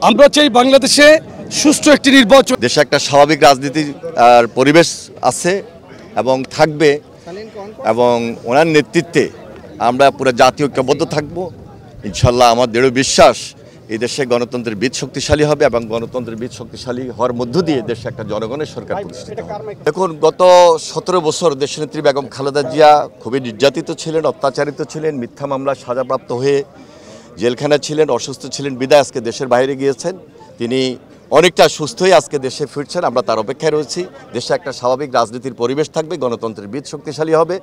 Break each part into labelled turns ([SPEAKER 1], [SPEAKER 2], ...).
[SPEAKER 1] আমরা চাই বাংলাদেশে সুষ্ঠু একটি নির্বাচন,
[SPEAKER 2] দেশে একটা স্বাভাবিক রাজনীতির পরিবেশ আছে এবং থাকবে, এবং ওনার নেতৃত্বে আমরা পুরো জাতীয় ঐক্যবদ্ধ থাকব। ইনশাল্লাহ আমার দৃঢ় বিশ্বাস এই দেশে গণতন্ত্রের বীজ শক্তিশালী হবে, এবং গণতন্ত্রের বীজ শক্তিশালী হওয়ার মধ্য দিয়ে দেশে একটা জনগণের সরকার প্রতিষ্ঠিত হবে। দেখুন, গত 17 বছর দেশনেত্রী বেগম খালেদা জিয়া খুবই নির্যাতিত ছিলেন, অত্যাচারিত ছিলেন, মিথ্যা মামলা সাজাপ্রাপ্ত হয়ে জেলখানায় ছিলেন, অসুস্থ ছিলেন, বিদায় আজকে দেশের বাইরে গিয়েছেন। তিনি অনেকটা সুস্থ হয়ে আজকে দেশে ফিরছেন। আমরা তার অপেক্ষায় রয়েছি। দেশে একটা স্বাভাবিক রাজনীতির পরিবেশ থাকবে, গণতন্ত্রের বীজ শক্তিশালী হবে,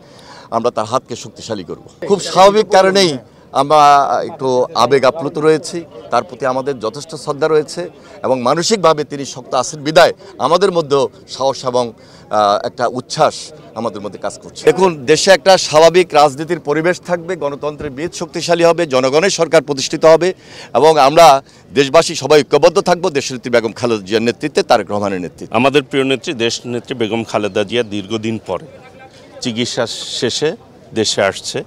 [SPEAKER 2] আমরা তার হাতকে শক্তিশালী করব। খুব স্বাভাবিক কারণেই আমরা একটু আবেগ আপ্লুত রয়েছি, তার প্রতি আমাদের যথেষ্ট শ্রদ্ধা রয়েছে, এবং মানসিকভাবে তিনি শক্ত আছেন বিদায় আমাদের মধ্যেও সাহস এবং একটা উচ্ছ্বাস আমাদের মধ্যে কাজ করছে। দেখুন, দেশে একটা স্বাভাবিক রাজনীতির পরিবেশ থাকবে, গণতন্ত্রের বীজ শক্তিশালী হবে, জনগণের সরকার প্রতিষ্ঠিত হবে, এবং আমরা দেশবাসী সবাই ঐক্যবদ্ধ থাকবো দেশনেত্রী বেগম খালেদা জিয়ার নেতৃত্বে, তারেক রহমানের নেতৃত্বে।
[SPEAKER 3] আমাদের প্রিয় নেত্রী দেশনেত্রী বেগম খালেদা জিয়া দীর্ঘদিন পরে চিকিৎসা শেষে দেশে আসছে।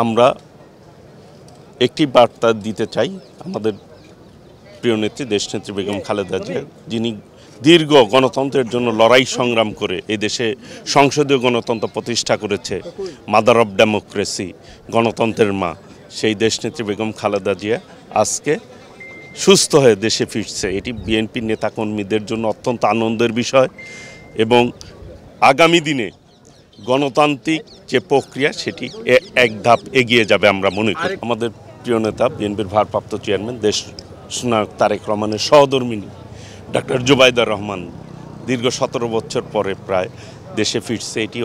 [SPEAKER 3] আমরা একটি বার্তা দিতে চাই আমাদের প্রিয় নেত্রী দেশনেত্রী বেগম খালেদা জিয়া, যিনি দীর্ঘ গণতন্ত্রের জন্য লড়াই সংগ্রাম করে এই দেশে সংসদীয় গণতন্ত্র প্রতিষ্ঠা করেছে, মাদার অফ ডেমোক্রেসি, গণতন্ত্রের মা, সেই দেশনেত্রী বেগম খালেদা জিয়া আজকে সুস্থ হয়ে দেশে ফিরছে। এটি বিএনপির নেতাকর্মীদের জন্য অত্যন্ত আনন্দের বিষয়, এবং আগামী দিনে গণতান্ত্রিক যে প্রক্রিয়া সেটি এক ধাপ এগিয়ে যাবে আমরা মনে করি। আমাদের প্রিয় নেতা বিএনপির ভারপ্রাপ্ত চেয়ারম্যান দেশনায়ক তারেক রহমানের সহধর্মিণী ডক্টর জুবাইদা রহমান দীর্ঘ 17 বছর পরে প্রায় দেশে ফিরছে। এটি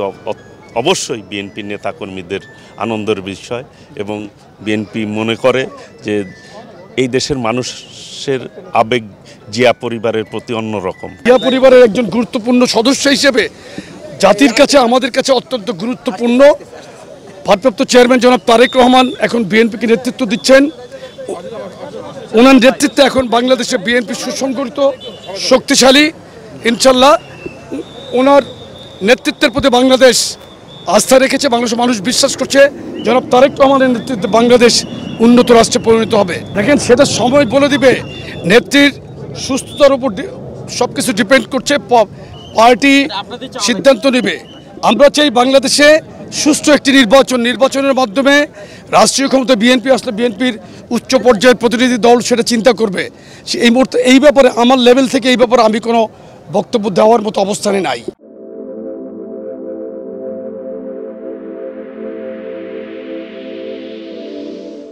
[SPEAKER 3] অবশ্যই বিএনপির নেতাকর্মীদের আনন্দের বিষয়, এবং বিএনপি মনে করে যে এই দেশের মানুষের আবেগ জিয়া পরিবারের প্রতি অন্যরকম।
[SPEAKER 1] জিয়া পরিবারের একজন গুরুত্বপূর্ণ সদস্য হিসেবে জাতির কাছে, আমাদের কাছে অত্যন্ত গুরুত্বপূর্ণ। ভারপ্রাপ্ত চেয়ারম্যান জনাব তারেক রহমান এখন বিএনপিকে নেতৃত্ব দিচ্ছেন। ওনার নেতৃত্বে এখন বাংলাদেশে বিএনপি সুসংগঠিত, শক্তিশালী। ইনশাল্লাহ ওনার নেতৃত্বের প্রতি বাংলাদেশ আস্থা রেখেছে, বাংলাদেশের মানুষ বিশ্বাস করছে জনাব তারেক রহমানের নেতৃত্বে বাংলাদেশ উন্নত রাষ্ট্রে পরিণত হবে। দেখেন, সেটা সময় বলে দিবে। নেত্রীর সুস্থতার উপর সব কিছু ডিপেন্ড করছে, পার্টি সিদ্ধান্ত নেবে। আমরা চাই বাংলাদেশে সুষ্ঠু একটি নির্বাচনের মাধ্যমে রাষ্ট্রীয় ক্ষমতা বিএনপি আসলে বিএনপির উচ্চ পর্যায়ের প্রতিনিধি দল সেটা চিন্তা করবে। এই মুহূর্তে এই ব্যাপারে আমার লেভেল থেকে এই ব্যাপারে আমি কোনো বক্তব্য দেওয়ার মতো অবস্থানে নাই।